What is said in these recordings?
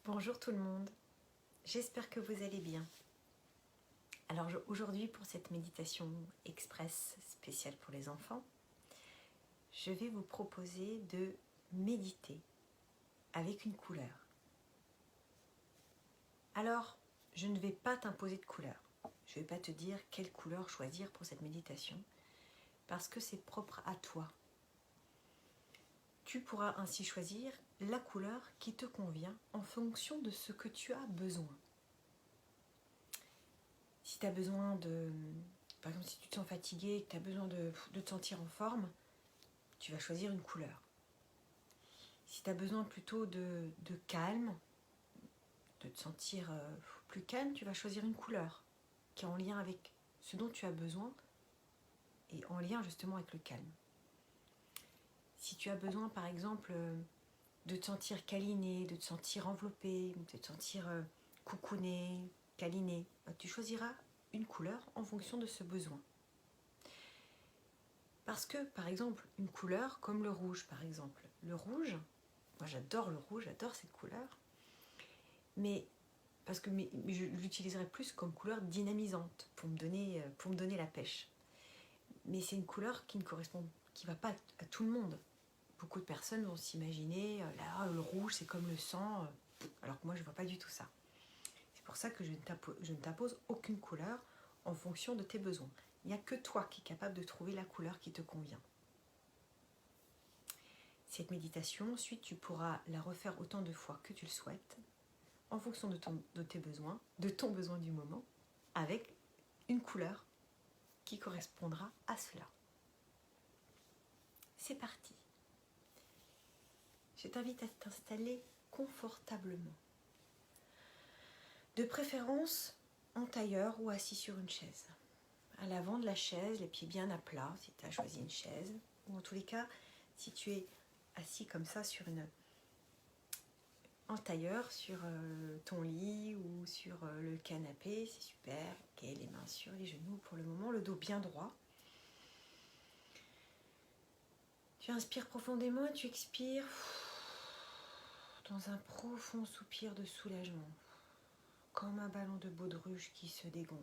Bonjour tout le monde, j'espère que vous allez bien. Alors aujourd'hui pour cette méditation express spéciale pour les enfants, je vais vous proposer de méditer avec une couleur. Alors je ne vais pas t'imposer de couleur, je ne vais pas te dire quelle couleur choisir pour cette méditation parce que c'est propre à toi. Tu pourras ainsi choisir la couleur qui te convient en fonction de ce que tu as besoin. Si tu as besoin de, par exemple si tu te sens fatigué et que tu as besoin de te sentir en forme, tu vas choisir une couleur. Si tu as besoin plutôt de calme, de te sentir plus calme, tu vas choisir une couleur qui est en lien avec ce dont tu as besoin et en lien justement avec le calme. Si tu as besoin par exemple de te sentir câliné, de te sentir enveloppé, de te sentir coucouné, câliné, tu choisiras une couleur en fonction de ce besoin. Parce que, par exemple, une couleur comme le rouge, par exemple. Le rouge, moi j'adore le rouge, j'adore cette couleur, mais je l'utiliserais plus comme couleur dynamisante pour me donner la pêche. Mais c'est une couleur qui ne va pas à tout le monde. Beaucoup de personnes vont s'imaginer, là, le rouge c'est comme le sang, alors que moi je ne vois pas du tout ça. C'est pour ça que je ne t'impose aucune couleur en fonction de tes besoins. Il n'y a que toi qui es capable de trouver la couleur qui te convient. Cette méditation, ensuite, tu pourras la refaire autant de fois que tu le souhaites, en fonction de tes besoins, de ton besoin du moment, avec une couleur qui correspondra à cela. C'est parti. Je t'invite à t'installer confortablement. De préférence en tailleur ou assis sur une chaise. À l'avant de la chaise, les pieds bien à plat, si tu as choisi une chaise, ou en tous les cas, si tu es assis comme ça en tailleur sur ton lit ou sur le canapé, c'est super. Ok, les mains sur les genoux pour le moment, le dos bien droit. Tu inspires profondément et tu expires dans un profond soupir de soulagement, comme un ballon de baudruche qui se dégonfle.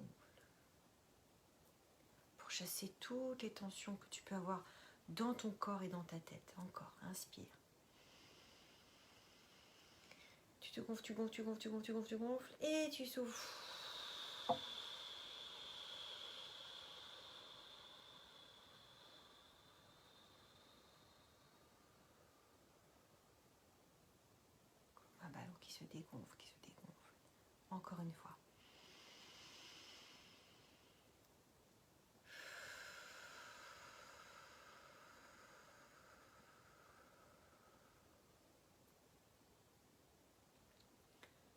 Pour chasser toutes les tensions que tu peux avoir dans ton corps et dans ta tête. Encore, inspire. Tu te gonfles, tu gonfles et tu souffles. Un ballon qui se dégonfle. Encore une fois.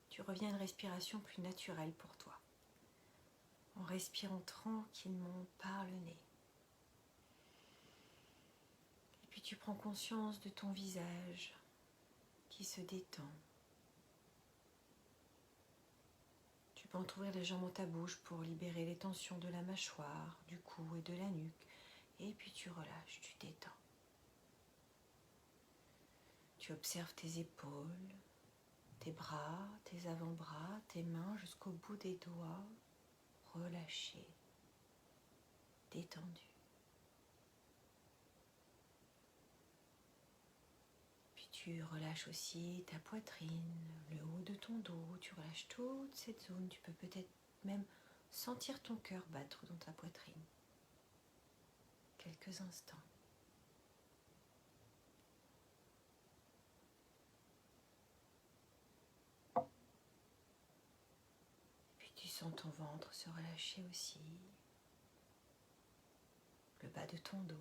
Tu reviens à une respiration plus naturelle pour toi, en respirant tranquillement par le nez. Et puis tu prends conscience de ton visage qui se détend. Tu peux entrouvrir légèrement ta bouche pour libérer les tensions de la mâchoire, du cou et de la nuque. Et puis tu relâches, tu détends. Tu observes tes épaules, tes bras, tes avant-bras, tes mains jusqu'au bout des doigts, relâchés, détendus. Puis tu relâches aussi ta poitrine, le haut de ton dos, tu relâches toute cette zone. Tu peux peut-être même sentir ton cœur battre dans ta poitrine. Quelques instants. Puis tu sens ton ventre se relâcher aussi, le bas de ton dos.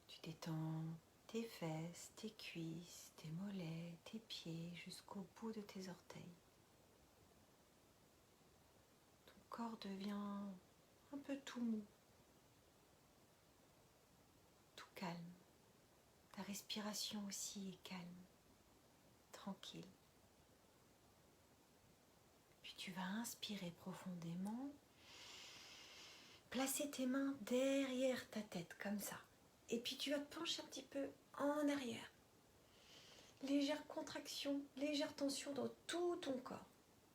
Tu détends tes fesses, tes cuisses, tes mollets, tes pieds jusqu'au bout de tes orteils. Ton corps devient un peu tout mou, tout calme. Ta respiration aussi est calme, tranquille. Puis tu vas inspirer profondément, placer tes mains derrière ta tête comme ça. Et puis tu vas te pencher un petit peu en arrière. légère contraction, légère tension dans tout ton corps.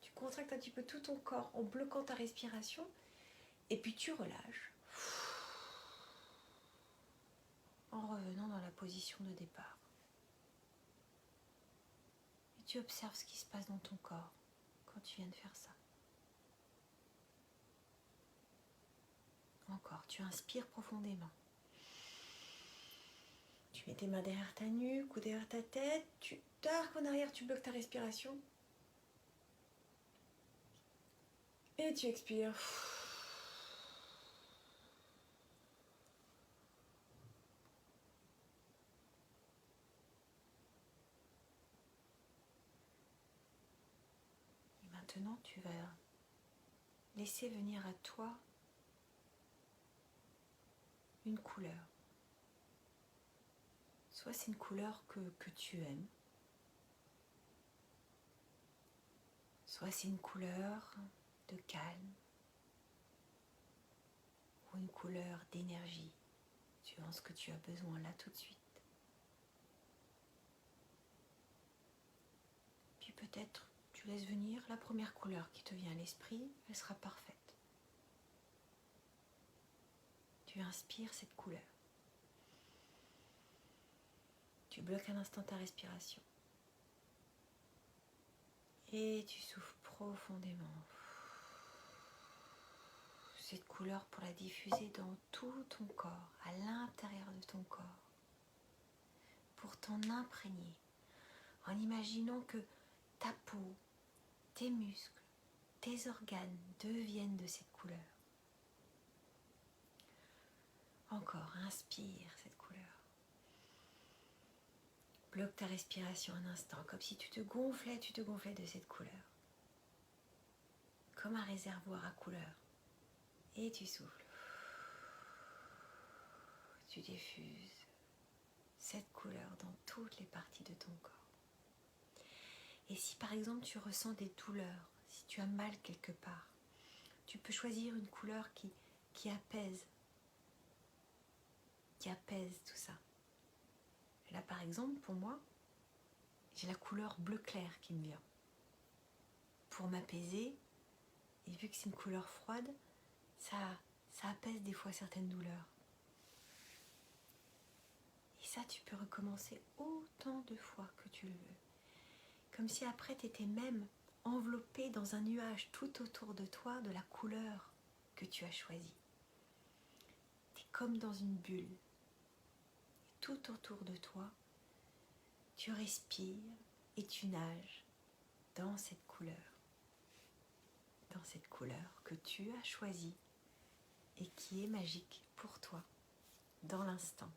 Tu contractes un petit peu tout ton corps en bloquant ta respiration et puis tu relâches en revenant dans la position de départ. Et tu observes ce qui se passe dans ton corps quand tu viens de faire ça. Encore, tu inspires profondément. Tu mets tes mains derrière ta nuque ou derrière ta tête, tu t'arques en arrière, tu bloques ta respiration. Et tu expires. Et maintenant, tu vas laisser venir à toi une couleur. Soit c'est une couleur que tu aimes, soit c'est une couleur de calme ou une couleur d'énergie, suivant ce que tu as besoin là tout de suite. Puis peut-être tu laisses venir la première couleur qui te vient à l'esprit, elle sera parfaite. Tu inspires cette couleur. Tu bloques un instant ta respiration. Et tu souffles profondément. Cette couleur pour la diffuser dans tout ton corps, à l'intérieur de ton corps. Pour t'en imprégner, en imaginant que ta peau, tes muscles, tes organes deviennent de cette couleur. Encore, inspire cette couleur. Bloque ta respiration un instant, comme si tu te gonflais de cette couleur. Comme un réservoir à couleur. Et tu souffles. Tu diffuses cette couleur dans toutes les parties de ton corps. Et si par exemple tu ressens des douleurs, si tu as mal quelque part, tu peux choisir une couleur qui apaise tout ça. Et là par exemple pour moi, j'ai la couleur bleu clair qui me vient. Pour m'apaiser, et vu que c'est une couleur froide, ça apaise des fois certaines douleurs. Et ça, tu peux recommencer autant de fois que tu le veux. Comme si après, tu étais même enveloppé dans un nuage tout autour de toi de la couleur que tu as choisie. Tu es comme dans une bulle. Et tout autour de toi, tu respires et tu nages dans cette couleur. Dans cette couleur que tu as choisie et qui est magique pour toi, dans l'instant.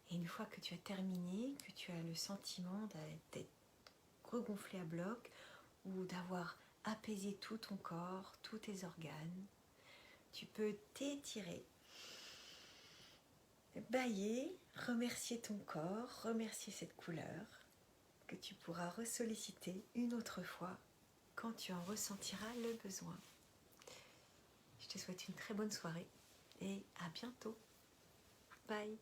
Et une fois que tu as terminé, que tu as le sentiment d'être regonflé à bloc ou d'avoir apaisé tout ton corps, tous tes organes, tu peux t'étirer, bâiller, remercier ton corps, remercier cette couleur que tu pourras ressolliciter une autre fois quand tu en ressentiras le besoin. Je te souhaite une très bonne soirée et à bientôt. Bye.